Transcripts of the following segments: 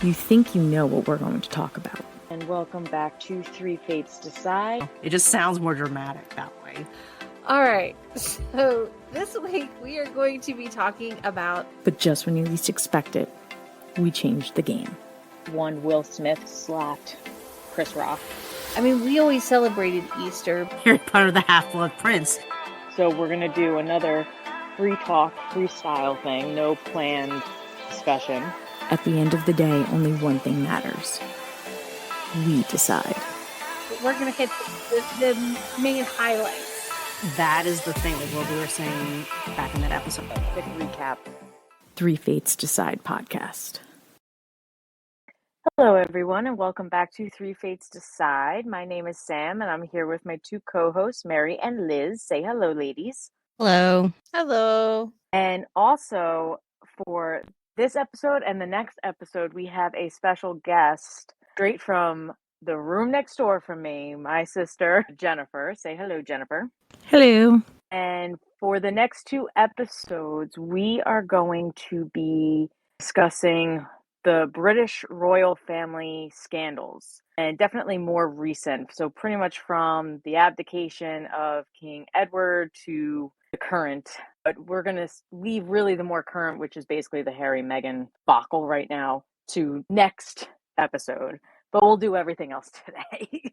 You think you know what we're going to talk about. And welcome back to Three Fates Decide. It just sounds more dramatic that way. All right, so this week we are going to be talking about... But just when you least expect it, we changed the game. One Will Smith slapped Chris Rock. I mean, we always celebrated Easter. Harry Potter the Half-Blood Prince. So we're going to do another free talk, freestyle thing, no planned discussion. At the end of the day, only one thing matters. We decide. We're going to hit the main highlights. That is the thing, like what we were saying back in that episode. Quick recap. Three Fates Decide podcast. Hello, everyone, and welcome back to Three Fates Decide. My name is Sam, and I'm here with my two co-hosts, Mary and Liz. Say hello, ladies. Hello. Hello. And also, for this episode and the next episode, we have a special guest straight from the room next door from me, my sister, Jennifer. Say hello, Jennifer. Hello. And for the next two episodes, we are going to be discussing the British royal family scandals, and definitely more recent. So pretty much from the abdication of King Edward to the current. But we're going to leave really the more current, which is basically the Harry Meghan debacle right now, to next episode. But we'll do everything else today.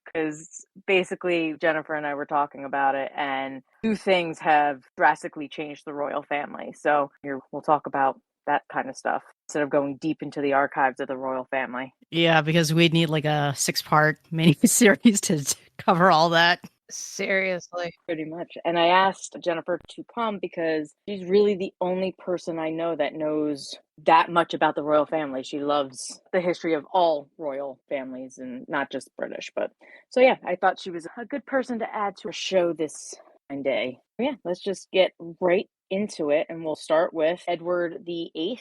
Because basically Jennifer and I were talking about it, and two things have drastically changed the royal family. So here we'll talk about that kind of stuff instead of going deep into the archives of the royal family. Yeah, because we'd need like a 6-part mini-series to cover all that. Seriously. Pretty much. And I asked Jennifer to come because she's really the only person I know that knows that much about the royal family. She loves the history of all royal families and not just British. But so yeah, I thought she was a good person to add to our show this day. Yeah, let's just get right into it, and we'll start with Edward VIII,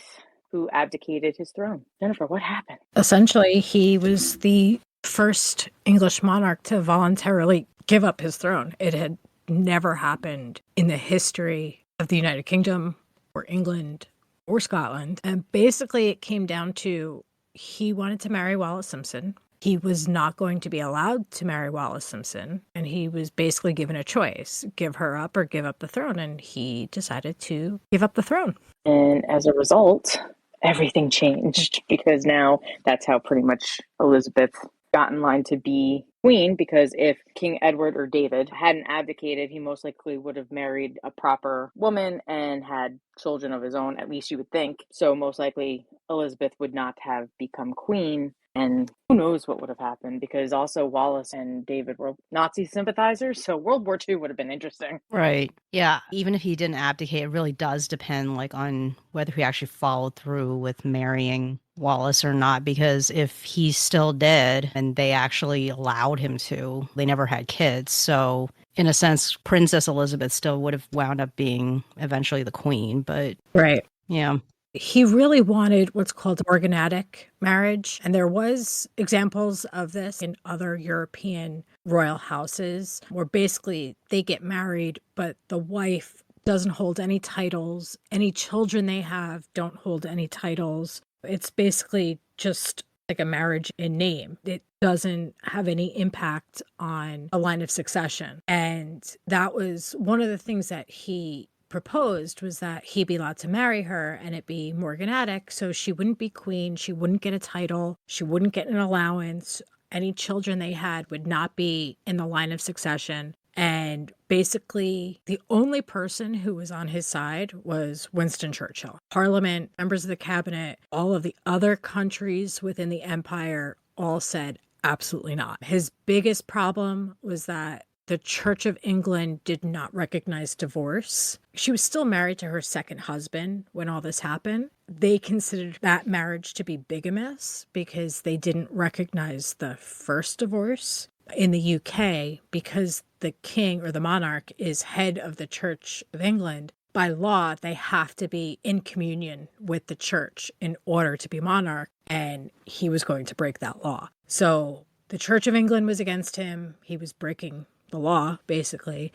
who abdicated his throne. Jennifer, what happened? Essentially, he was the first English monarch to voluntarily give up his throne. It had never happened in the history of the United Kingdom or England or Scotland. And basically it came down to he wanted to marry Wallis Simpson. He was not going to be allowed to marry Wallis Simpson. And he was basically given a choice, give her up or give up the throne. And he decided to give up the throne. And as a result, everything changed, because now that's how pretty much Elizabeth got in line to be queen, because if King Edward or David hadn't abdicated, he most likely would have married a proper woman and had children of his own, at least you would think. So most likely Elizabeth would not have become queen, and who knows what would have happened, because also Wallis and David were Nazi sympathizers, so World War II would have been interesting. Right. Yeah, even if he didn't abdicate, it really does depend like on whether he actually followed through with marrying Wallis or not, because if he's still dead and they actually allowed him to, they never had kids. So in a sense, Princess Elizabeth still would have wound up being eventually the queen, but Right. yeah. He really wanted what's called morganatic marriage. And there was examples of this in other European royal houses where basically they get married, but the wife doesn't hold any titles. Any children they have don't hold any titles. It's basically just like a marriage in name. It doesn't have any impact on a line of succession. And that was one of the things that he proposed, was that he be allowed to marry her and it be morganatic, so she wouldn't be queen, she wouldn't get a title, she wouldn't get an allowance, any children they had would not be in the line of succession. And basically the only person who was on his side was Winston Churchill. Parliament, members of the cabinet, all of the other countries within the empire all said absolutely not. His biggest problem was that the Church of England did not recognize divorce. She was still married to her second husband when all this happened. They considered that marriage to be bigamous because they didn't recognize the first divorce. In the UK, because the king or the monarch is head of the Church of England, by law, they have to be in communion with the church in order to be monarch, and he was going to break that law. So the Church of England was against him. He was breaking the law, basically.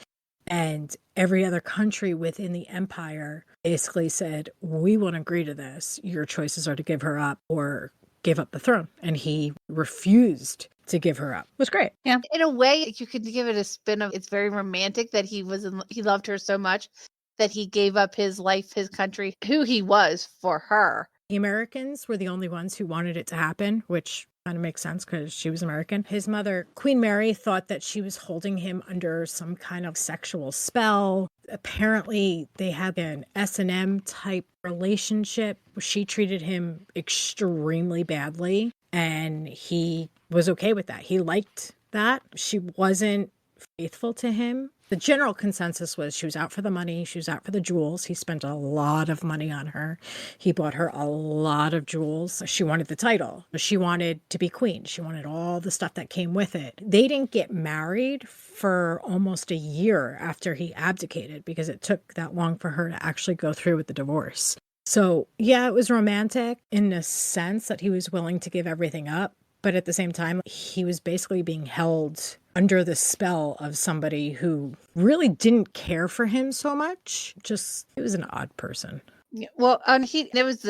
And every other country within the empire basically said, we won't agree to this. Your choices are to give her up or gave up the throne, and he refused to give her up. It was great. Yeah. In a way, you could give it a spin of it's very romantic that he loved her so much that he gave up his life, his country, who he was for her. The Americans were the only ones who wanted it to happen, which kind of makes sense because she was American. His mother, Queen Mary, thought that she was holding him under some kind of sexual spell. Apparently, they had an S&M type relationship. She treated him extremely badly, and he was okay with that. He liked that. She wasn't faithful to him. The general consensus was she was out for the money. She was out for the jewels. He spent a lot of money on her. He bought her a lot of jewels. She wanted the title. She wanted to be queen. She wanted all the stuff that came with it. They didn't get married for almost a year after he abdicated because it took that long for her to actually go through with the divorce. So, yeah, it was romantic in the sense that he was willing to give everything up. But at the same time, he was basically being held under the spell of somebody who really didn't care for him so much. Just, he was an odd person. Yeah, well, and it was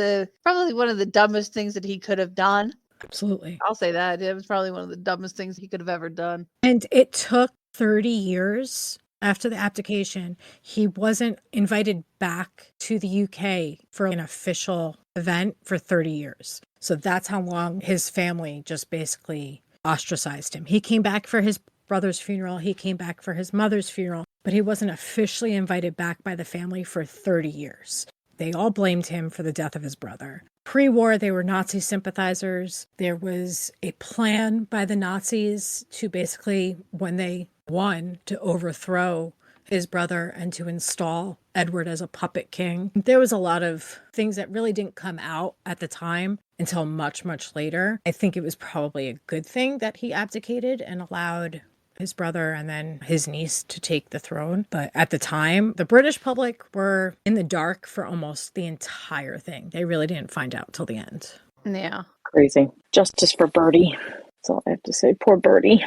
probably one of the dumbest things that he could have done. Absolutely. I'll say that. It was probably one of the dumbest things he could have ever done. And it took 30 years after the abdication. He wasn't invited back to the UK for an official event for 30 years. So that's how long his family just basically ostracized him. He came back for his brother's funeral. He came back for his mother's funeral, but he wasn't officially invited back by the family for 30 years. They all blamed him for the death of his brother. Pre-war, they were Nazi sympathizers. There was a plan by the Nazis to basically, when they won, to overthrow his brother and to install Edward as a puppet king. There was a lot of things that really didn't come out at the time until much, much later. I think it was probably a good thing that he abdicated and allowed his brother and then his niece to take the throne. But at the time, the British public were in the dark for almost the entire thing. They really didn't find out till the end. Yeah. Crazy. Justice for Bertie. That's all I have to say. Poor Bertie.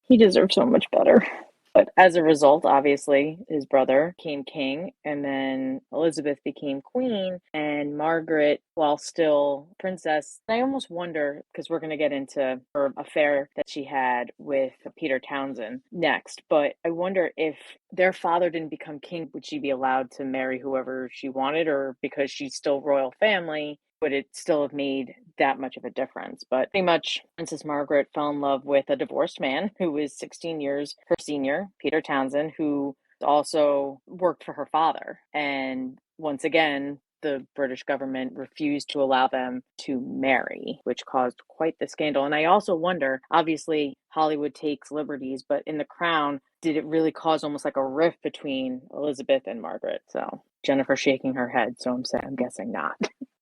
He deserves so much better. But as a result, obviously, his brother became king, and then Elizabeth became queen, and Margaret, while still princess, I almost wonder, because we're going to get into her affair that she had with Peter Townsend next, but I wonder if their father didn't become king, would she be allowed to marry whoever she wanted, or because she's still royal family, would it still have made that much of a difference? But pretty much Princess Margaret fell in love with a divorced man who was 16 years her senior, Peter Townsend, who also worked for her father. And once again, the British government refused to allow them to marry, which caused quite the scandal. And I also wonder, obviously, Hollywood takes liberties, but in The Crown, did it really cause almost like a rift between Elizabeth and Margaret? So Jennifer shaking her head, so I'm guessing not.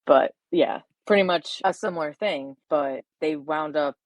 But yeah, pretty much a similar thing, but they wound up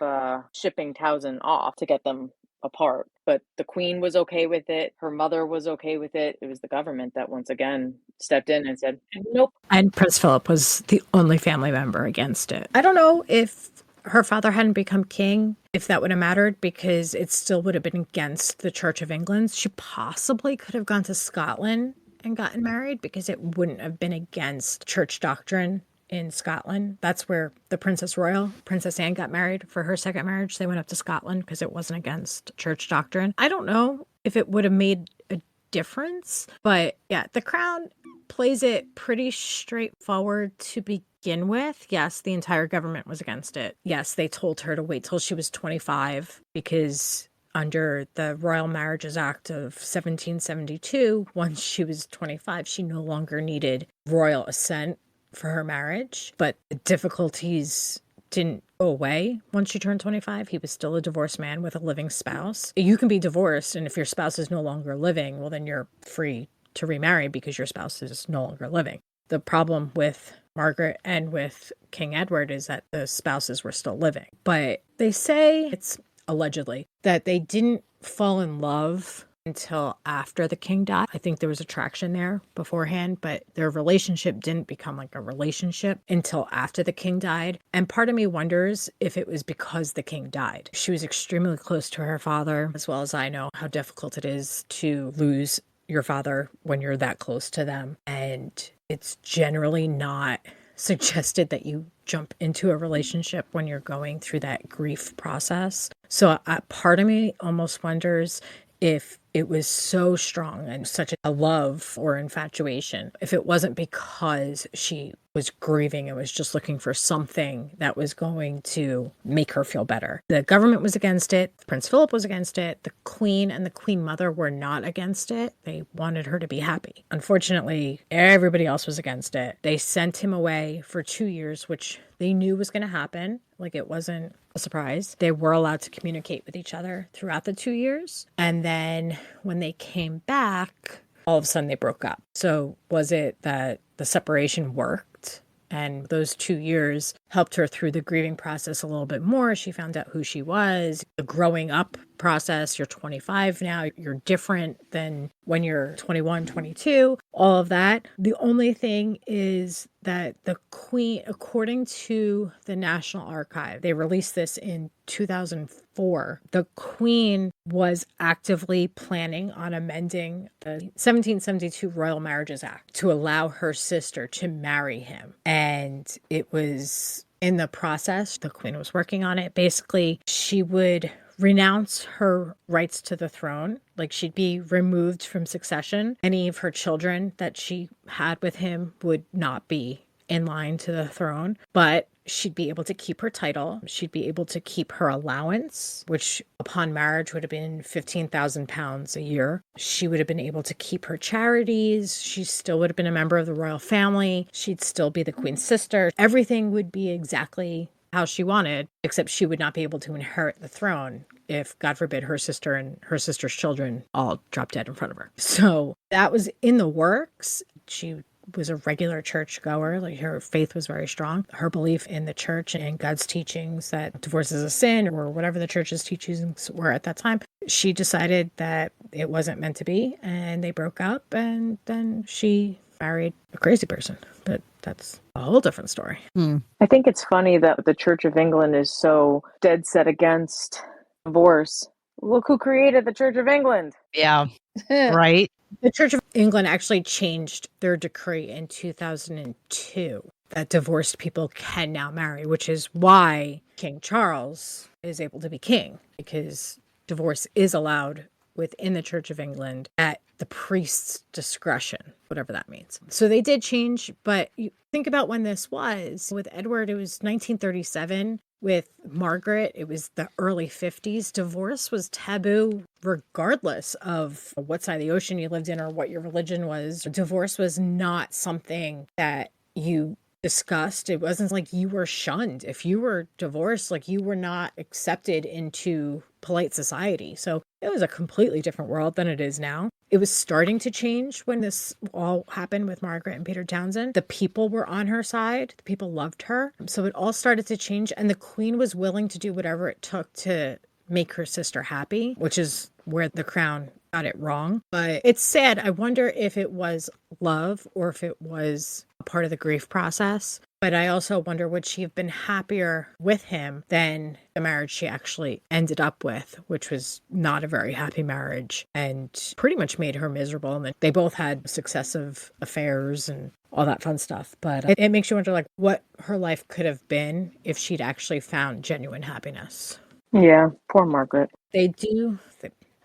shipping Townsend off to get them apart. But the queen was okay with it. Her mother was okay with it. It was the government that once again stepped in and said, nope. And Prince Philip was the only family member against it. I don't know if her father hadn't become king, if that would have mattered, because it still would have been against the Church of England. She possibly could have gone to Scotland and gotten married because it wouldn't have been against church doctrine in Scotland. That's where the Princess Royal, Princess Anne, got married for her second marriage. They went up to Scotland because it wasn't against church doctrine. I don't know if it would have made a difference, but yeah, The Crown plays it pretty straightforward to begin with. Yes, the entire government was against it. Yes, they told her to wait till she was 25 because under the Royal Marriages Act of 1772, once she was 25, she no longer needed royal assent for her marriage, but the difficulties didn't go away once she turned 25. He was still a divorced man with a living spouse. You can be divorced, and if your spouse is no longer living, well, then you're free to remarry because your spouse is no longer living. The problem with Margaret and with King Edward is that the spouses were still living. But they say, it's allegedly, that they didn't fall in love until after the king died. I think there was attraction there beforehand, but their relationship didn't become like a relationship until after the king died. And part of me wonders if it was because the king died. She was extremely close to her father, as well as I know how difficult it is to lose your father when you're that close to them. And it's generally not suggested that you jump into a relationship when you're going through that grief process. So part of me almost wonders if it was so strong and such a love or infatuation, if it wasn't because she was grieving and was just looking for something that was going to make her feel better. The government was against it. Prince Philip was against it. The Queen and the Queen Mother were not against it. They wanted her to be happy. Unfortunately, everybody else was against it. They sent him away for 2 years, which they knew was going to happen. Like, it wasn't a surprise. They were allowed to communicate with each other throughout the 2 years. And then when they came back, all of a sudden they broke up. So was it that the separation worked and those 2 years helped her through the grieving process a little bit more? She found out who she was, the growing up process. You're 25 now. You're different than when you're 21, 22, all of that. The only thing is that the Queen, according to the National Archive, they released this in 2004. The Queen was actively planning on amending the 1772 Royal Marriages Act to allow her sister to marry him. And it was in the process, the Queen was working on it. Basically, she would renounce her rights to the throne. Like, she'd be removed from succession. Any of her children that she had with him would not be in line to the throne, but she'd be able to keep her title. She'd be able to keep her allowance, which upon marriage would have been £15,000 a year. She would have been able to keep her charities. She still would have been a member of the royal family. She'd still be the Queen's sister. Everything would be exactly how she wanted, except she would not be able to inherit the throne if, God forbid, her sister and her sister's children all dropped dead in front of her. So that was in the works. She was a regular church goer. Like, her faith was very strong. Her belief in the church and God's teachings that divorce is a sin, or whatever the church's teachings were at that time, she decided that it wasn't meant to be, and they broke up, and then she married a crazy person. But that's a whole different story. I think it's funny that the Church of England is so dead set against divorce. Look who created the Church of England. Yeah. Right. The Church of England actually changed their decree in 2002 that divorced people can now marry, which is why King Charles is able to be king, because divorce is allowed within the Church of England at the priest's discretion, whatever that means. So they did change, but you think about when this was. With Edward, it was 1937. With Margaret, it was the early 50s. Divorce was taboo regardless of what side of the ocean you lived in or what your religion was. Divorce was not something that you discussed. It wasn't like you were shunned. If you were divorced, like, you were not accepted into polite society. So it was a completely different world than it is now. It was starting to change when this all happened with Margaret and Peter Townsend. The people were on her side. The people loved her. So it all started to change, and the Queen was willing to do whatever it took to make her sister happy, which is where the Crown got it wrong. But it's sad. I wonder if it was love or if it was a part of the grief process. But I also wonder, would she have been happier with him than the marriage she actually ended up with, which was not a very happy marriage and pretty much made her miserable. And they both had successive affairs and all that fun stuff. But it makes you wonder, like, what her life could have been if she'd actually found genuine happiness. Yeah, poor Margaret.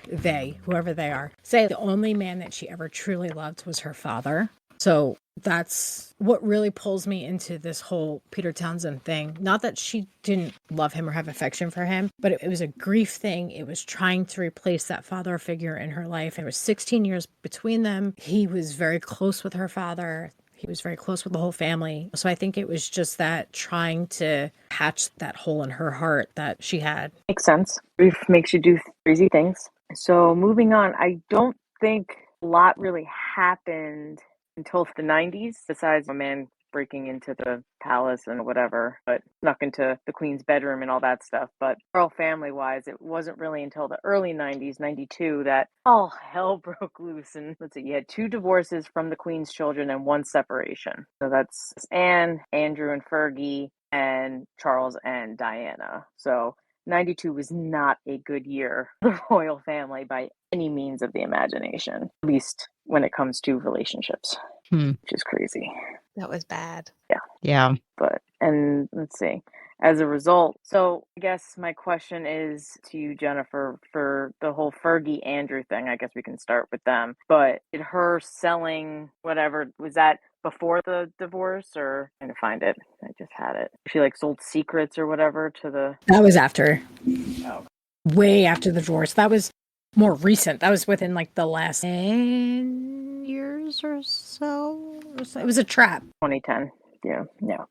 They, whoever they are, say the only man that she ever truly loved was her father. So that's what really pulls me into this whole Peter Townsend thing. Not that she didn't love him or have affection for him, but it was a grief thing. It was trying to replace that father figure in her life. It was 16 years between them. He was very close with her father. He was very close with the whole family. So I think it was just that trying to patch that hole in her heart that she had. Makes sense. Grief makes you do crazy things. So moving on, I don't think a lot really happened until the 90s, besides a man breaking into the palace and whatever, but snuck into the Queen's bedroom and all that stuff. But royal family-wise, it wasn't really until the early 90s, 92, that all hell broke loose. And let's see, you had 2 divorces from the Queen's children and 1 separation. So that's Anne, Andrew and Fergie, and Charles and Diana. So 92 was not a good year for the royal family by any means of the imagination, at least when it comes to relationships. which is crazy. That was bad. Yeah. But, and let's see, as a result, so I guess my question is to you, Jennifer, for the whole Fergie Andrew thing. I guess we can start with them. But did her selling whatever, was that before the divorce, or I'm trying to find it? I just had it. She like sold secrets or whatever to the. That was after. Oh. Way after the divorce. That was more recent. That was within like the last 10 years or so. It was a trap. 2010. Yeah.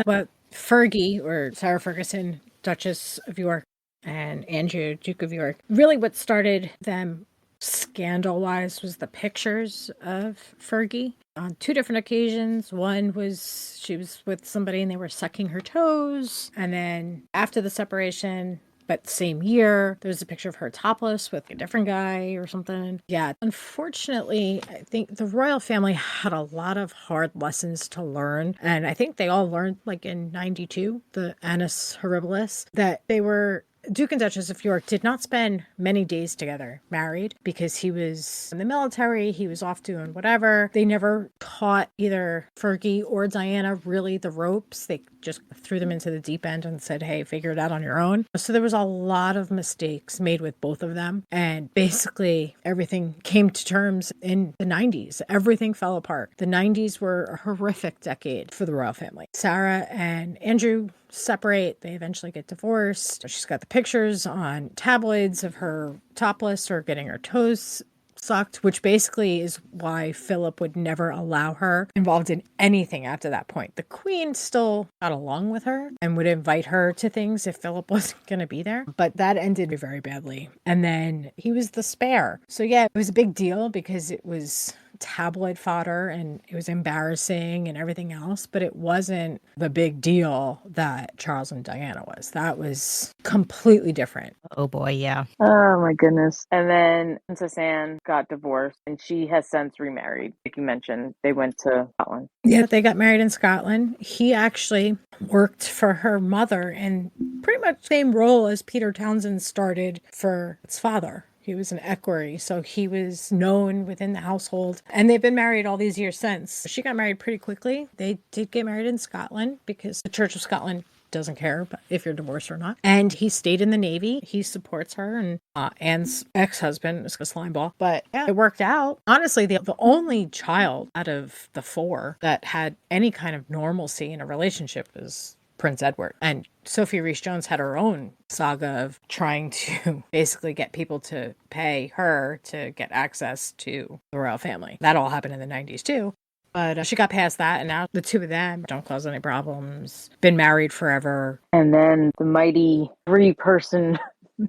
But Fergie, or Sarah Ferguson, Duchess of York, and Andrew, Duke of York, really what started them scandal-wise was the pictures of Fergie on 2 different occasions. One was she was with somebody and they were sucking her toes. And then after the separation, but same year, there was a picture of her topless with a different guy or something. Yeah. Unfortunately, I think the royal family had a lot of hard lessons to learn. And I think they all learned, like in 92, the Annus Horribilis, that they were Duke and Duchess of York did not spend many days together married because he was in the military, he was off doing whatever. They never taught either Fergie or Diana really the ropes. They just threw them into the deep end and said, hey, figure it out on your own. So there was a lot of mistakes made with both of them. And basically everything came to terms in the 90s. Everything fell apart. The 90s were a horrific decade for the royal family. Sarah and Andrew separate. They eventually get divorced. She's got the pictures on tabloids of her topless or getting her toes sucked, which basically is why Philip would never allow her involved in anything after that point. The Queen still got along with her and would invite her to things if Philip wasn't going to be there, but that ended very badly. And then he was the spare. So yeah, it was a big deal because it was tabloid fodder and it was embarrassing and everything else, but it wasn't the big deal that Charles and Diana was. That was completely different. Oh boy, yeah. Oh my goodness. And then Princess Anne got divorced and she has since remarried. Like you mentioned, they went to Scotland. Yeah, they got married in Scotland. He actually worked for her mother in pretty much the same role as Peter Townsend started for his father. He was an equerry, so he was known within the household. And they've been married all these years since. She got married pretty quickly. They did get married in Scotland because the Church of Scotland doesn't care if you're divorced or not. And he stayed in the Navy. He supports her, and Anne's ex-husband is a slimeball. But yeah, it worked out. Honestly, the only child out of the 4 that had any kind of normalcy in a relationship was Prince Edward. And Sophie Rhys-Jones had her own saga of trying to basically get people to pay her to get access to the royal family. That all happened in the 90s too. But she got past that, and now the 2 of them don't cause any problems. Been married forever. And then the mighty 3-person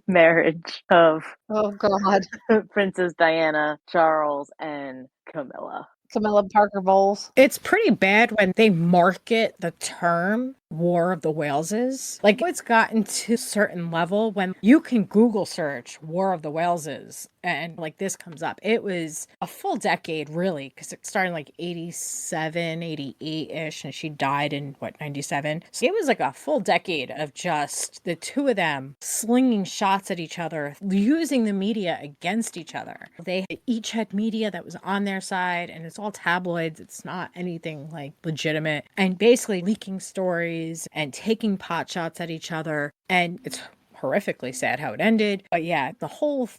marriage of Oh God. Princess Diana, Charles, and Camilla. Camilla Parker Bowles. It's pretty bad when they market the term War of the Waleses. Like, it's gotten to a certain level when you can Google search War of the Waleses and like this comes up. It was a full decade, really, because it started in like 87, 88-ish, and she died in, 97? So it was like a full decade of just the 2 of them slinging shots at each other, using the media against each other. They each had media that was on their side, and it's all tabloids. It's not anything like legitimate, and basically leaking stories and taking pot shots at each other. And it's horrifically sad how it ended. But yeah, the whole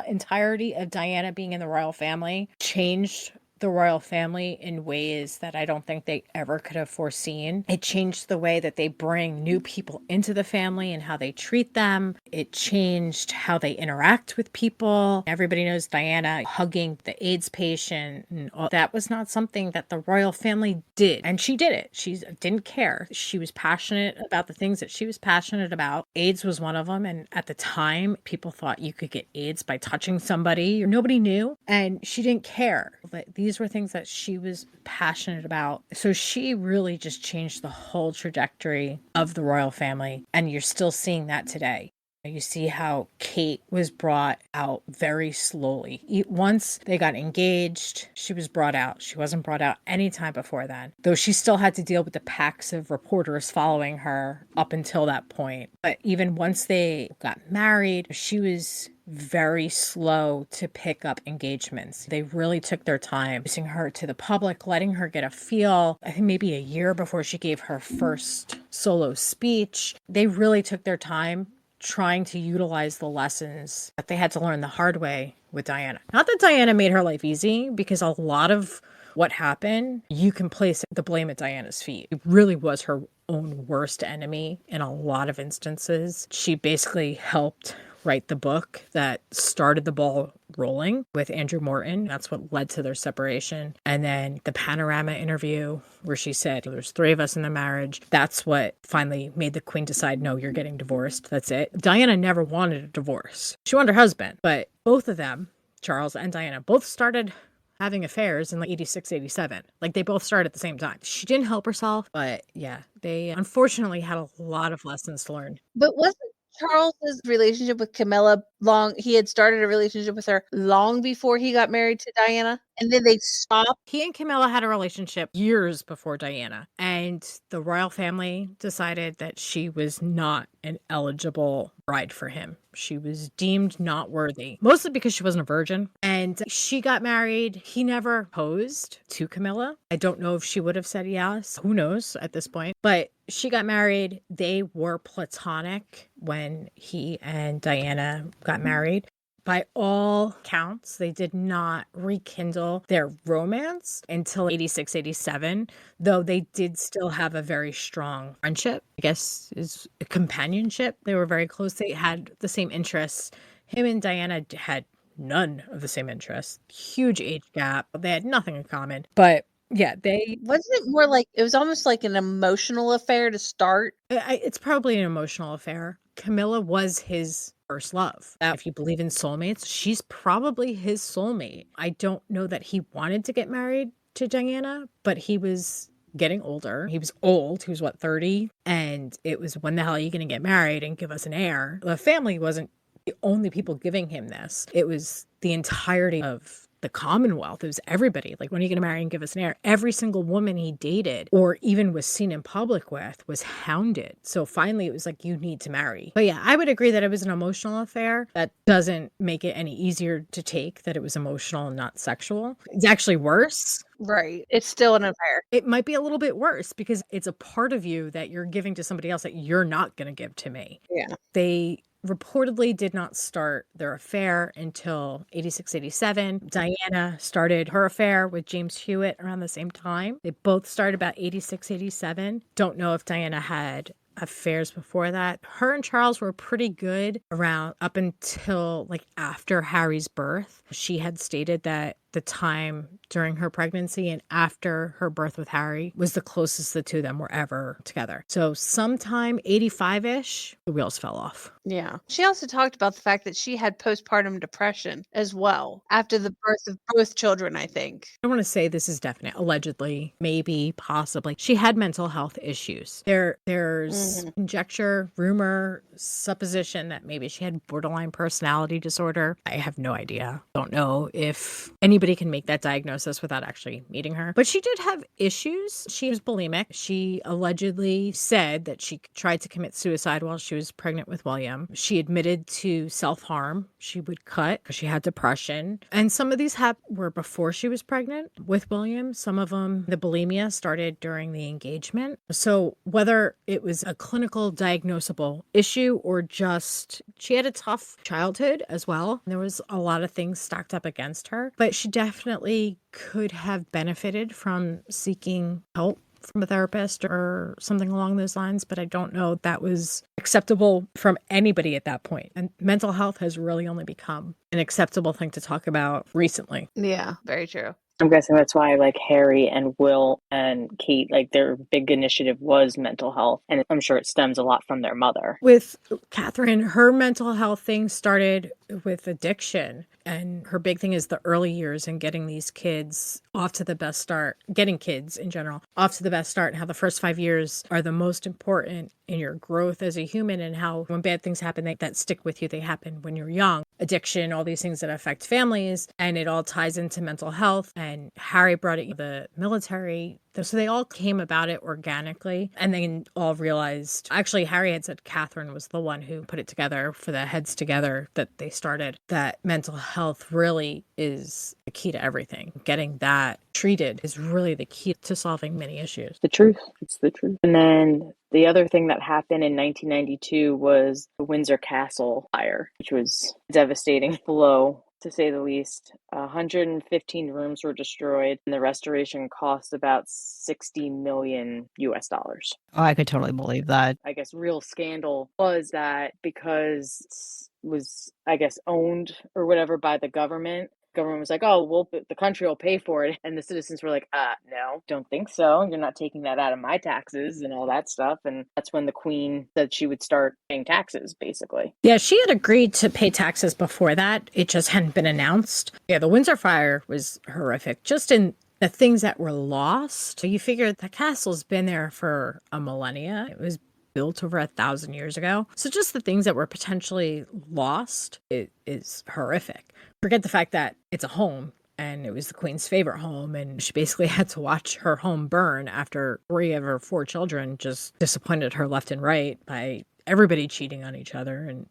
entirety of Diana being in the royal family changed the royal family in ways that I don't think they ever could have foreseen. It changed the way that they bring new people into the family and how they treat them. It changed how they interact with people. Everybody knows Diana hugging the AIDS patient, and all. That was not something that the royal family did. And she did it. She didn't care. She was passionate about the things that she was passionate about. AIDS was one of them. And at the time, people thought you could get AIDS by touching somebody. Nobody knew. And she didn't care. But these were things that she was passionate about. So she really just changed the whole trajectory of the royal family. And you're still seeing that today. You see how Kate was brought out very slowly. Once they got engaged, she was brought out. She wasn't brought out any time before then, though she still had to deal with the packs of reporters following her up until that point. But even once they got married, she was very slow to pick up engagements. They really took their time introducing her to the public, letting her get a feel. I think maybe a year before she gave her first solo speech. They really took their time trying to utilize the lessons that they had to learn the hard way with Diana. Not that Diana made her life easy, because a lot of what happened, you can place the blame at Diana's feet. It really was her own worst enemy in a lot of instances. She basically helped write the book that started the ball rolling with Andrew Morton. That's what led to their separation. And then the Panorama interview where she said, there's 3 of us in the marriage. That's what finally made the Queen decide, no, you're getting divorced. That's it. Diana never wanted a divorce. She wanted her husband, but both of them, Charles and Diana, both started having affairs in like 86, 87. Like they both started at the same time. She didn't help herself, but yeah, they unfortunately had a lot of lessons to learn. But wasn't Charles's relationship with Camilla long? He had started a relationship with her long before he got married to Diana, and then they stopped. He and Camilla had a relationship years before Diana, and the royal family decided that she was not an eligible bride for him. She was deemed not worthy, mostly because she wasn't a virgin. And she got married. He never proposed to Camilla. I don't know if she would have said yes. Who knows at this point? But she got married. They were platonic when he and Diana got married. By all counts, they did not rekindle their romance until 86, 87, though they did still have a very strong friendship, I guess is a companionship. They were very close. They had the same interests. Him and Diana had none of the same interests. Huge age gap. They had nothing in common. But yeah, Wasn't it more like, it was almost like an emotional affair to start? It's probably an emotional affair. Camilla was his first love. If you believe in soulmates, she's probably his soulmate. I don't know that he wanted to get married to Diana, but he was getting older. He was old. He was, 30? And it was, when the hell are you going to get married and give us an heir? The family wasn't the only people giving him this. It was the entirety of the Commonwealth. It was everybody. Like, when are you going to marry and give us an heir? Every single woman he dated or even was seen in public with was hounded. So finally it was like, you need to marry. But yeah, I would agree that it was an emotional affair. That doesn't make it any easier to take that it was emotional and not sexual. It's actually worse. Right. It's still an affair. It might be a little bit worse because it's a part of you that you're giving to somebody else that you're not going to give to me. Yeah. They reportedly did not start their affair until 86, 87. Diana started her affair with James Hewitt around the same time. They both started about 86, 87. Don't know if Diana had affairs before that. Her and Charles were pretty good around up until like after Harry's birth. She had stated that the time during her pregnancy and after her birth with Harry was the closest the two of them were ever together. So sometime 85-ish, the wheels fell off. Yeah. She also talked about the fact that she had postpartum depression as well after the birth of both children, I think. I want to say this is definite. Allegedly, maybe, possibly. She had mental health issues. There's conjecture, rumor, supposition that maybe she had borderline personality disorder. I have no idea. Don't know if anybody can make that diagnosis without actually meeting her. But she did have issues. She was bulimic. She allegedly said that she tried to commit suicide while she was pregnant with William. She admitted to self-harm. She would cut because she had depression. And some of these were before she was pregnant with William. Some of them, the bulimia started during the engagement. So whether it was a clinical diagnosable issue or just she had a tough childhood as well. There was a lot of things stacked up against her, but she definitely could have benefited from seeking help from a therapist or something along those lines, but I don't know if that was acceptable from anybody at that point. And mental health has really only become an acceptable thing to talk about recently. Yeah, very true. I'm guessing that's why like Harry and Will and Kate, like their big initiative was mental health. And I'm sure it stems a lot from their mother. With Catherine, her mental health thing started with addiction. And her big thing is the early years and getting these kids off to the best start, getting kids in general off to the best start, and how the first 5 years are the most important in your growth as a human, and how when bad things happen that stick with you, they happen when you're young. Addiction, all these things that affect families, and it all ties into mental health. And Harry brought it, the military. So they all came about it organically, and then all realized, actually Harry had said Catherine was the one who put it together for the heads together, that they started that mental health really is the key to everything. Getting that treated is really the key to solving many issues. The truth. It's the truth. And then the other thing that happened in 1992 was the Windsor Castle fire, which was a devastating blow, to say the least. 115 rooms were destroyed, and the restoration cost about $60 million US. Oh, I could totally believe that. I guess real scandal was that because it was, I guess, owned or whatever by the government was like, oh, the country will pay for it. And the citizens were like, no, don't think so. You're not taking that out of my taxes and all that stuff. And that's when the Queen said she would start paying taxes, basically. Yeah, she had agreed to pay taxes before that. It just hadn't been announced. Yeah, the Windsor fire was horrific. Just in the things that were lost. So you figure the castle's been there for a millennia. It was built over 1,000 years ago. So just the things that were potentially lost, it is horrific. Forget the fact that it's a home and it was the Queen's favorite home, and she basically had to watch her home burn after 3 of her 4 children just disappointed her left and right by everybody cheating on each other and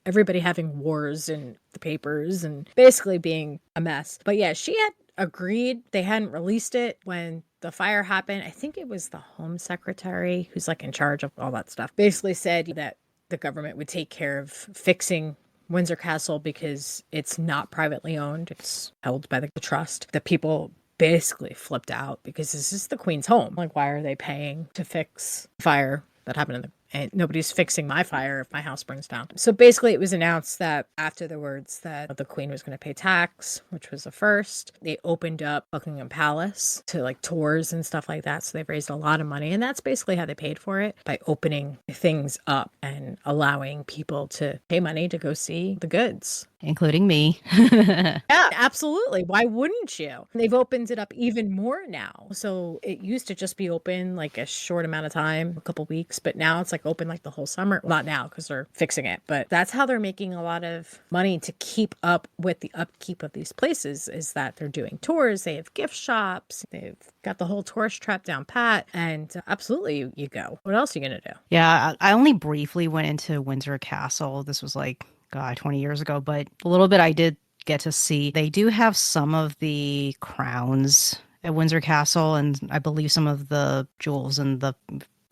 everybody having wars in the papers and basically being a mess. But yeah, she had agreed. They hadn't released it when the fire happened. I think it was the Home Secretary, who's like in charge of all that stuff, basically said that the government would take care of fixing Windsor Castle because it's not privately owned. It's held by the trust. The people basically flipped out because this is the Queen's home. Like, why are they paying to fix fire that happened and nobody's fixing my fire if my house burns down? So basically it was announced that after the words that the Queen was going to pay tax, which was the first, they opened up Buckingham Palace to like tours and stuff like that. So they've raised a lot of money, and that's basically how they paid for it, by opening things up and allowing people to pay money to go see the goods. Including me. Yeah, absolutely. Why wouldn't you? They've opened it up even more now. So it used to just be open like a short amount of time, a couple weeks, but now it's like open like the whole summer. Not now because they're fixing it, but that's how they're making a lot of money to keep up with the upkeep of these places, is that they're doing tours, they have gift shops, they've got the whole tourist trap down pat, and absolutely you go. What else are you going to do? Yeah, I only briefly went into Windsor Castle. This was like, God, 20 years ago, but a little bit I did get to see. They do have some of the crowns at Windsor Castle, and I believe some of the jewels in the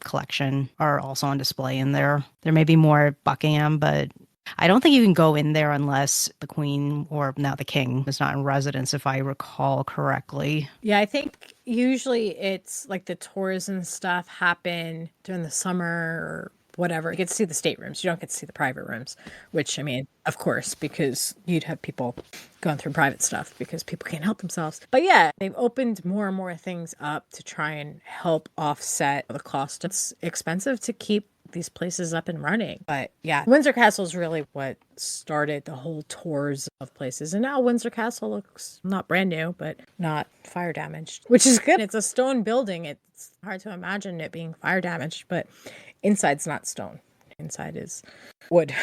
collection are also on display in there. There may be more at Buckingham, but I don't think you can go in there unless the Queen, or now the King, is not in residence, if I recall correctly. Yeah, I think usually it's like the tours and stuff happen during the summer or whatever. You get to see the staterooms. You don't get to see the private rooms, which, I mean, of course, because you'd have people going through private stuff because people can't help themselves. But yeah, they've opened more and more things up to try and help offset the cost. It's expensive to keep these places up and running. But yeah, Windsor Castle is really what started the whole tours of places. And now Windsor Castle looks not brand new, but not fire damaged, which is good. It's a stone building. It's hard to imagine it being fire damaged, but inside's not stone. Inside is wood.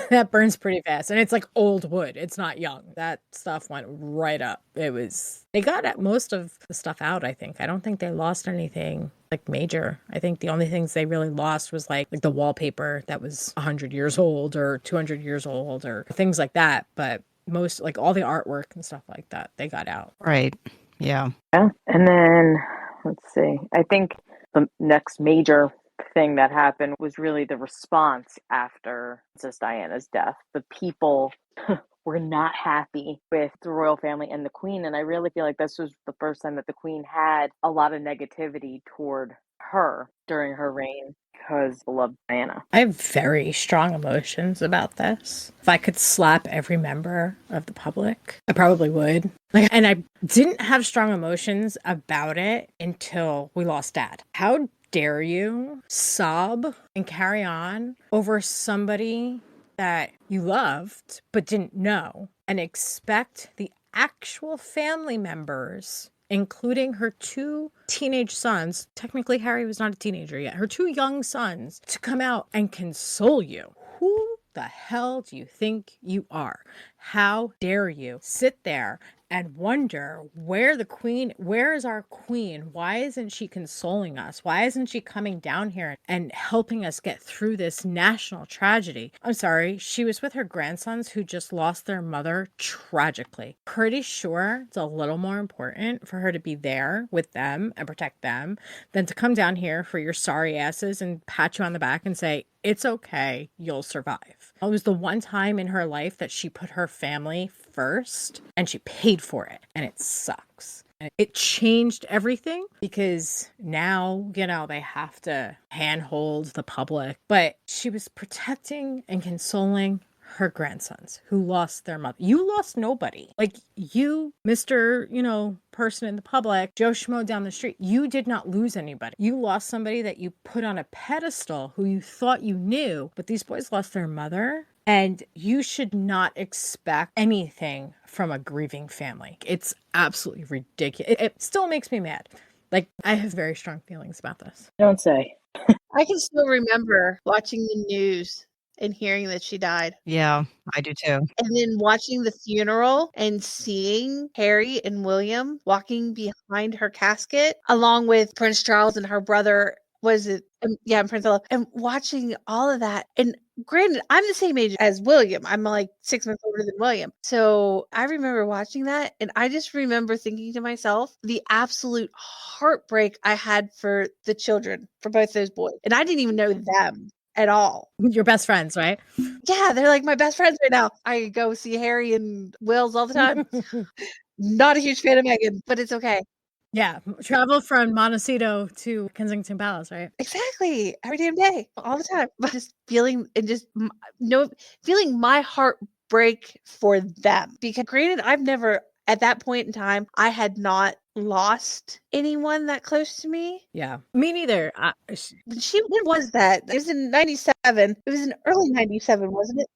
That burns pretty fast. And it's like old wood. It's not young. That stuff went right up. They got at most of the stuff out, I think. I don't think they lost anything like major. I think the only things they really lost was like the wallpaper that was 100 years old or 200 years old or things like that. But most, like all the artwork and stuff like that, they got out. Right. Yeah. Yeah. And then, let's see, I think the next major thing that happened was really the response after Princess Diana's death. The people were not happy with the royal family and the Queen, and I really feel like this was the first time that the Queen had a lot of negativity toward her during her reign because they loved Diana. I have very strong emotions about this. If I could slap every member of the public, I probably would. And I didn't have strong emotions about it until we lost Dad. How dare you sob and carry on over somebody that you loved but didn't know, and expect the actual family members, including her 2 teenage sons — technically Harry was not a teenager yet — her 2 young sons, to come out and console you? Who the hell do you think you are? How dare you sit there and wonder where is our queen? Why isn't she consoling us? Why isn't she coming down here and helping us get through this national tragedy? I'm sorry, she was with her grandsons who just lost their mother tragically. Pretty sure it's a little more important for her to be there with them and protect them than to come down here for your sorry asses and pat you on the back and say, it's okay, you'll survive. It was the one time in her life that she put her family first and she paid for it, and it sucks. It changed everything because now, they have to handhold the public. But she was protecting and consoling her grandsons who lost their mother. You lost nobody. Like you, Mr., person in the public, Joe Schmo down the street, you did not lose anybody. You lost somebody that you put on a pedestal who you thought you knew, but these boys lost their mother. And you should not expect anything from a grieving family. It's absolutely ridiculous. It still makes me mad. Like, I have very strong feelings about this. Don't say. I can still remember watching the news and hearing that she died. Yeah, I do too. And then watching the funeral and seeing Harry and William walking behind her casket, along with Prince Charles and her brother, and Prince Philip, and watching all of that. And granted, I'm the same age as William. I'm like 6 months older than William. So I remember watching that, and I just remember thinking to myself, the absolute heartbreak I had for the children, for both those boys. And I didn't even know them at all. Your best friends, right? Yeah, they're like my best friends right now. I go see Harry and Wills all the time. Not a huge fan of Meghan, but it's okay. Yeah, travel from Montecito to Kensington Palace, right? Exactly. Every damn day, all the time. But just feeling feeling my heart break for them. Because granted, I've never, at that point in time, I had not lost anyone that close to me. Yeah, me neither. When was that? It was in 97. It was in early 97, wasn't it?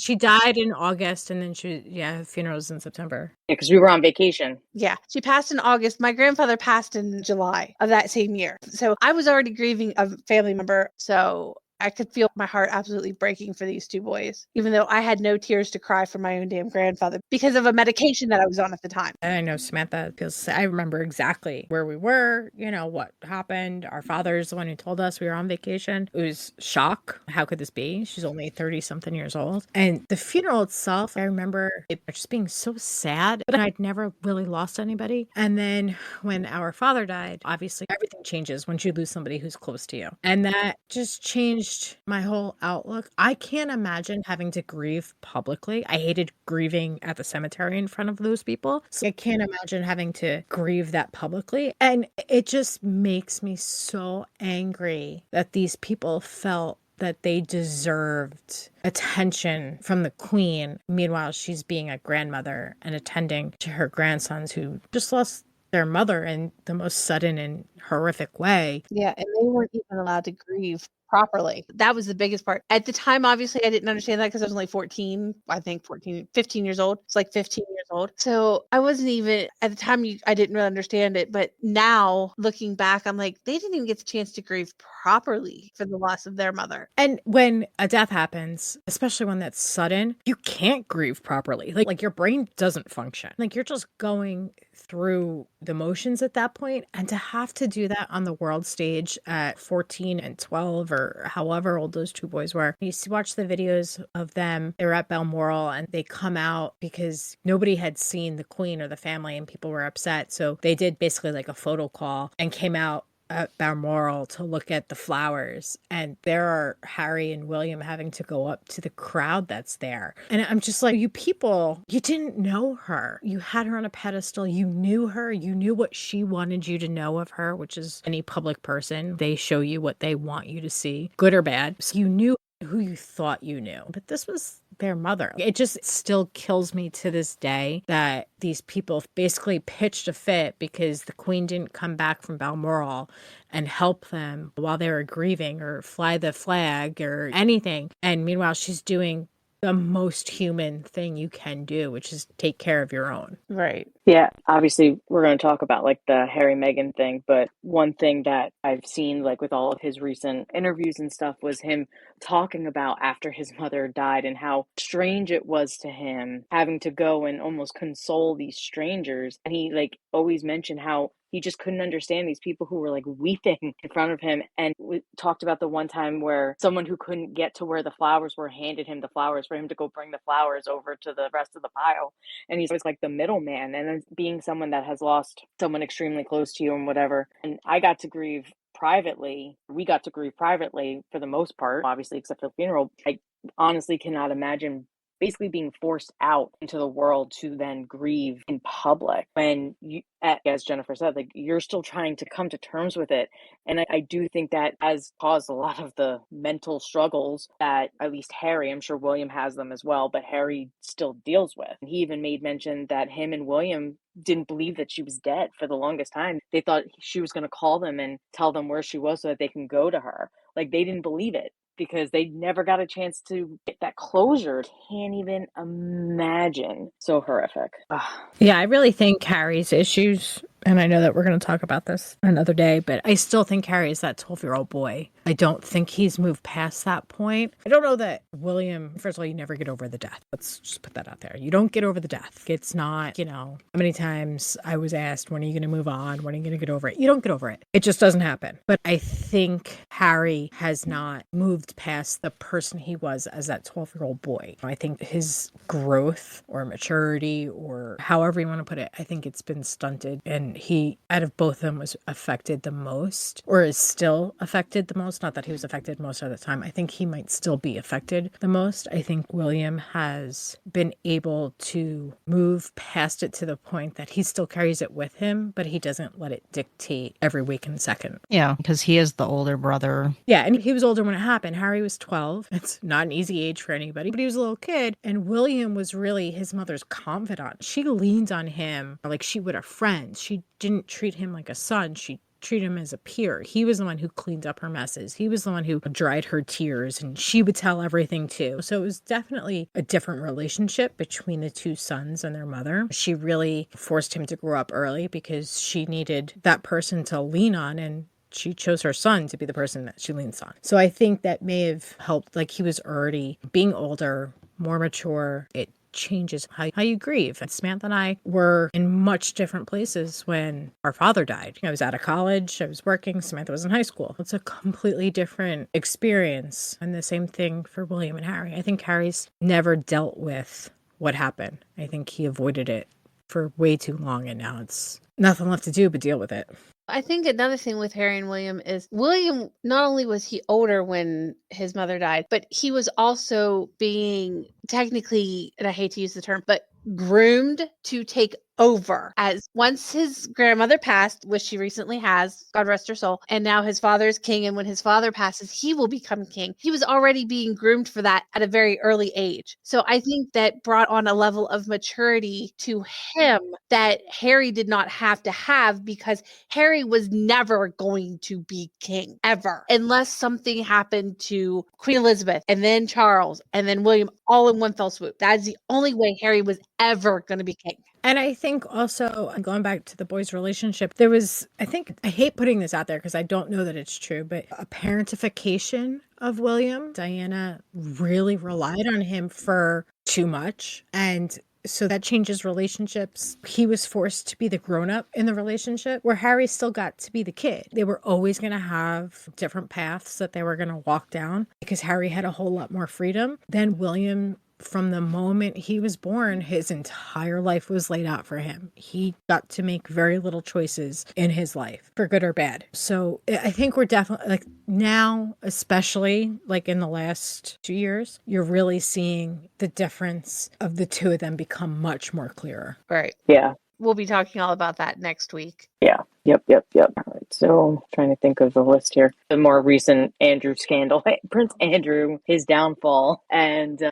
She died in August, and then her funeral was in September. Yeah, because we were on vacation. Yeah, she passed in August. My grandfather passed in July of that same year. So I was already grieving a family member. So I could feel my heart absolutely breaking for these two boys, even though I had no tears to cry for my own damn grandfather because of a medication that I was on at the time. I know Samantha, because I remember exactly where we were, what happened. Our father's the one who told us we were on vacation. It was shock. How could this be? She's only 30 something years old. And the funeral itself, I remember it just being so sad, but I'd never really lost anybody. And then when our father died, obviously everything changes once you lose somebody who's close to you. And that just changed my whole outlook. I can't imagine having to grieve publicly. I hated grieving at the cemetery in front of those people. So I can't imagine having to grieve that publicly. And it just makes me so angry that these people felt that they deserved attention from the queen. Meanwhile, she's being a grandmother and attending to her grandsons who just lost their mother in the most sudden and horrific way. Yeah, and they weren't even allowed to grieve properly. That was the biggest part. At the time, obviously, I didn't understand that because I was only 14, I think 15 years old. It's like 15 years old. So I wasn't even, at the time, I didn't really understand it. But now, looking back, I'm like, they didn't even get the chance to grieve properly for the loss of their mother. And when a death happens, especially one that's sudden, you can't grieve properly. Like your brain doesn't function. Like you're just going through the motions at that point. And to have to do that on the world stage at 14 and 12 or however old those two boys were, you watch the videos of them. They were at Balmoral and they come out because nobody had seen the queen or the family and people were upset. So they did basically like a photo call and came out at Balmoral to look at the flowers, and there are Harry and William having to go up to the crowd that's there. And I'm just like, you people, you didn't know her. You had her on a pedestal. You knew her. You knew what she wanted you to know of her, which is any public person. They show you what they want you to see, good or bad. So you knew who you thought you knew, but this was their mother. It just still kills me to this day that these people basically pitched a fit because the queen didn't come back from Balmoral and help them while they were grieving or fly the flag or anything. And meanwhile, she's doing the most human thing you can do, which is take care of your own. Right. Yeah, obviously we're going to talk about like the Harry Meghan thing, but one thing that I've seen like with all of his recent interviews and stuff was him talking about after his mother died and how strange it was to him having to go and almost console these strangers. And he like always mentioned how he just couldn't understand these people who were like weeping in front of him. And we talked about the one time where someone who couldn't get to where the flowers were handed him the flowers for him to go bring the flowers over to the rest of the pile. And he's always like the middleman. And then being someone that has lost someone extremely close to you and whatever. And I got to grieve privately. We got to grieve privately for the most part, obviously, except for the funeral. I honestly cannot imagine basically being forced out into the world to then grieve in public when you, as Jennifer said, like you're still trying to come to terms with it. And I do think that has caused a lot of the mental struggles that at least Harry, I'm sure William has them as well, but Harry still deals with. And he even made mention that him and William didn't believe that she was dead for the longest time. They thought she was going to call them and tell them where she was so that they can go to her. Like they didn't believe it, because they never got a chance to get that closure. Can't even imagine. So horrific. Ugh. Yeah, I really think Harry's issues, and I know that we're going to talk about this another day, but I still think Harry is that 12-year-old boy. I don't think he's moved past that point. I don't know that William, first of all, you never get over the death. Let's just put that out there. You don't get over the death. It's not, how many times I was asked, when are you going to move on? When are you going to get over it? You don't get over it. It just doesn't happen. But I think Harry has not moved past the person he was as that 12-year-old boy. I think his growth or maturity, or however you want to put it, I think it's been stunted. And he, out of both of them, was affected the most, or is still affected the most. Not that he was affected most of the time. I think he might still be affected the most. I think William has been able to move past it to the point that he still carries it with him, but he doesn't let it dictate every week and second. Yeah, because he is the older brother. Yeah, and he was older when it happened. Harry was 12. It's not an easy age for anybody, but he was a little kid. And William was really his mother's confidant. She leaned on him like she would a friend. She didn't treat him like a son. She treated him as a peer. He was the one who cleaned up her messes. He was the one who dried her tears, and she would tell everything too. So it was definitely a different relationship between the two sons and their mother. She really forced him to grow up early because she needed that person to lean on, and she chose her son to be the person that she leans on. So I think that may have helped. Like, he was already being older, more mature. It changes how you grieve. And Samantha and I were in much different places when our father died. I was out of college, I was working, Samantha was in high school. It's a completely different experience. And the same thing for William and Harry. I think Harry's never dealt with what happened. I think he avoided it for way too long, and now it's nothing left to do but deal with it. I think another thing with Harry and William is William, not only was he older when his mother died, but he was also being technically, and I hate to use the term, but groomed to take over, as once his grandmother passed, which she recently has, God rest her soul, and now his father is king, and when his father passes, he will become king. He was already being groomed for that at a very early age. So I think that brought on a level of maturity to him that Harry did not have to have, because Harry was never going to be king, ever, unless something happened to Queen Elizabeth and then Charles and then William all in one fell swoop. That's the only way Harry was ever going to be king. And I think also, going back to the boys' relationship, there was, I hate putting this out there because I don't know that it's true, but a parentification of William. Diana really relied on him for too much. And so that changes relationships. He was forced to be the grown-up in the relationship, where Harry still got to be the kid. They were always going to have different paths that they were going to walk down, because Harry had a whole lot more freedom than William. From the moment he was born, his entire life was laid out for him. He got to make very little choices in his life, for good or bad. So I think we're definitely, like, now, especially like in the last 2 years, you're really seeing the difference of the two of them become much more clearer. Right. Yeah. We'll be talking all about that next week. Yeah. Yep. All right, so trying to think of the list here. The more recent Andrew scandal, Prince Andrew, his downfall, and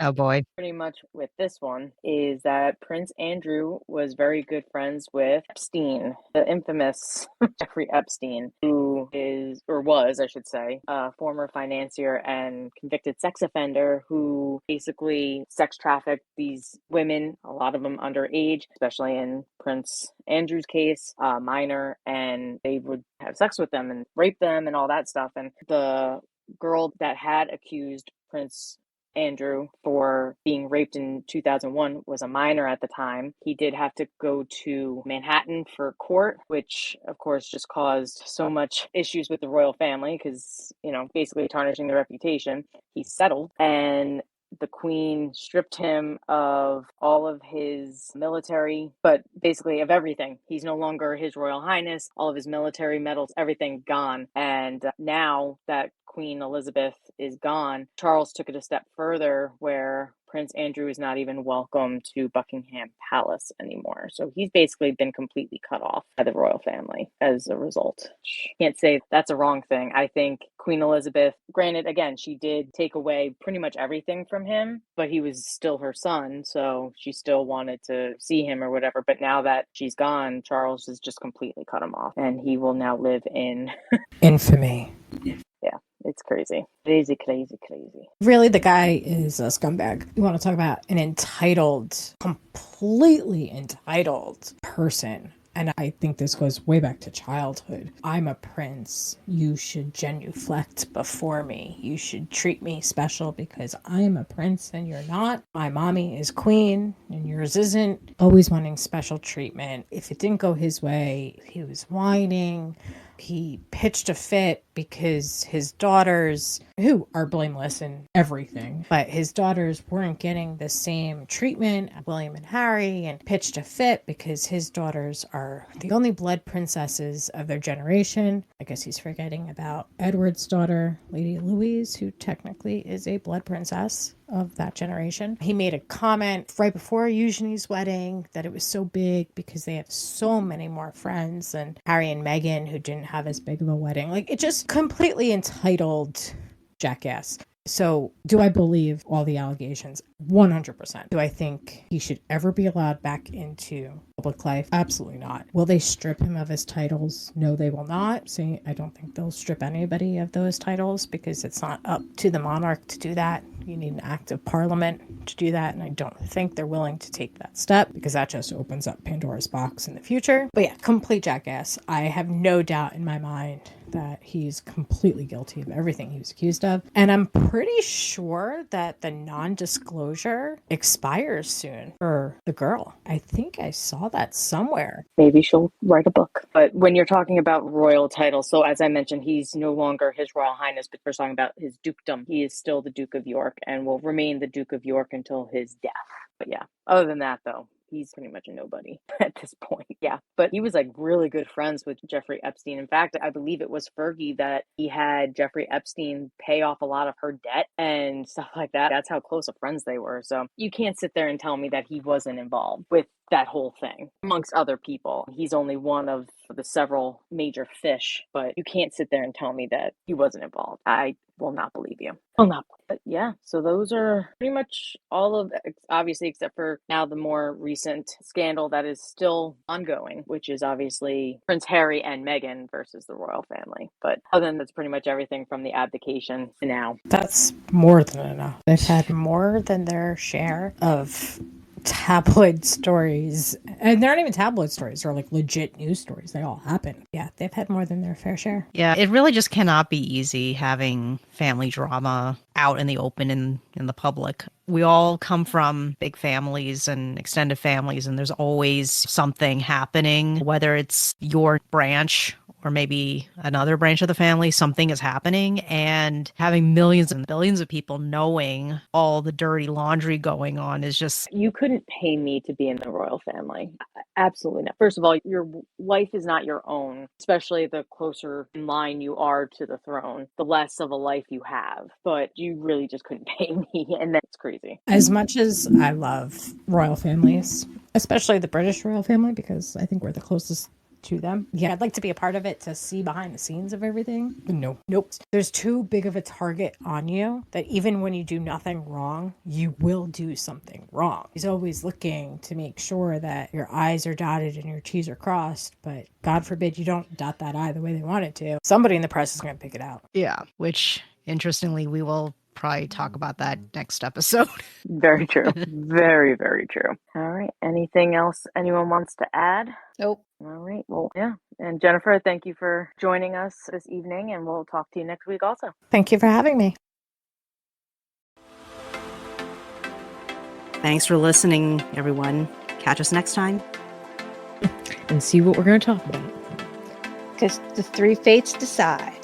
Oh boy. pretty much with this one is that Prince Andrew was very good friends with Epstein, the infamous Jeffrey Epstein, who is, or was, I should say, a former financier and convicted sex offender who basically sex trafficked these women, a lot of them underage, especially in Prince Andrew's case, minor, and they would have sex with them and rape them and all that stuff. And the girl that had accused Prince Andrew for being raped in 2001 was a minor at the time. He did have to go to Manhattan for court, which of course just caused so much issues with the royal family because, basically tarnishing their reputation. He settled, and the Queen stripped him of all of his military, but basically of everything. He's no longer His Royal Highness, all of his military medals, everything gone. And now that Queen Elizabeth is gone, Charles took it a step further where Prince Andrew is not even welcome to Buckingham Palace anymore. So he's basically been completely cut off by the royal family as a result. Can't say that's a wrong thing. I think Queen Elizabeth, granted, again, she did take away pretty much everything from him, but he was still her son, so she still wanted to see him or whatever. But now that she's gone, Charles has just completely cut him off, and he will now live in Infamy. Yeah, it's crazy. Crazy. Really, the guy is a scumbag. You want to talk about an entitled, completely entitled person. And I think this goes way back to childhood. I'm a prince. You should genuflect before me. You should treat me special because I'm a prince and you're not. My mommy is queen and yours isn't. Always wanting special treatment. If it didn't go his way, he was whining. He pitched a fit because his daughters, who are blameless in everything, but his daughters weren't getting the same treatment as William and Harry, and pitched a fit because his daughters are the only blood princesses of their generation. I guess he's forgetting about Edward's daughter, Lady Louise, who technically is a blood princess of that generation. He made a comment right before Eugenie's wedding that it was so big because they have so many more friends than Harry and Meghan, who didn't have as big of a wedding. Like, it just completely entitled jackass. So do I believe all the allegations? 100%. Do I think he should ever be allowed back into public life? Absolutely not. Will they strip him of his titles? No, they will not. See, I don't think they'll strip anybody of those titles because it's not up to the monarch to do that. You need an act of parliament to do that, and I don't think they're willing to take that step because that just opens up Pandora's box in the future. But yeah, complete jackass. I have no doubt in my mind that he's completely guilty of everything he was accused of. And I'm pretty sure that the non-disclosure expires soon for the girl. I think I saw that somewhere. Maybe she'll write a book. But when you're talking about royal titles, so as I mentioned, he's no longer His Royal Highness, but we're talking about his dukedom. He is still the Duke of York and will remain the Duke of York until his death. But yeah, other than that, though, he's pretty much a nobody at this point. Yeah, but he was like really good friends with Jeffrey Epstein. In fact, I believe it was Fergie that he had Jeffrey Epstein pay off a lot of her debt and stuff like that. That's how close of friends they were. So you can't sit there and tell me that he wasn't involved with that whole thing, amongst other people. He's only one of the several major fish, but you can't sit there and tell me that he wasn't involved. I will not believe you. Will not. But yeah, so those are pretty much all of, obviously, except for now the more recent scandal that is still ongoing, which is obviously Prince Harry and Meghan versus the royal family. But other than that's pretty much everything from the abdication to now. That's more than enough. They've had more than their share of tabloid stories, and they're not even tabloid stories, they're like legit news stories. They all happen. Yeah, they've had more than their fair share. Yeah, it really just cannot be easy having family drama out in the open in the public. We all come from big families and extended families, and there's always something happening, whether it's your branch or maybe another branch of the family, something is happening, and having millions and billions of people knowing all the dirty laundry going on is just... You couldn't pay me to be in the royal family. Absolutely not. First of all, your life is not your own, especially the closer in line you are to the throne, the less of a life you have. But you really just couldn't pay me, and that's crazy. As much as I love royal families, especially the British royal family, because I think we're the closest to them. Yeah, I'd like to be a part of it to see behind the scenes of everything. No, nope. There's too big of a target on you that even when you do nothing wrong, you will do something wrong. He's always looking to make sure that your I's are dotted and your T's are crossed, but God forbid you don't dot that I the way they want it to. Somebody in the press is going to pick it out. Yeah, which interestingly, we will probably talk about that next episode. Very true. Very, very true. All right. Anything else anyone wants to add? Nope. All right. Well, yeah. And Jennifer, thank you for joining us this evening, and we'll talk to you next week also. Thank you for having me. Thanks for listening, everyone. Catch us next time. And see what we're going to talk about. Because the three fates decide.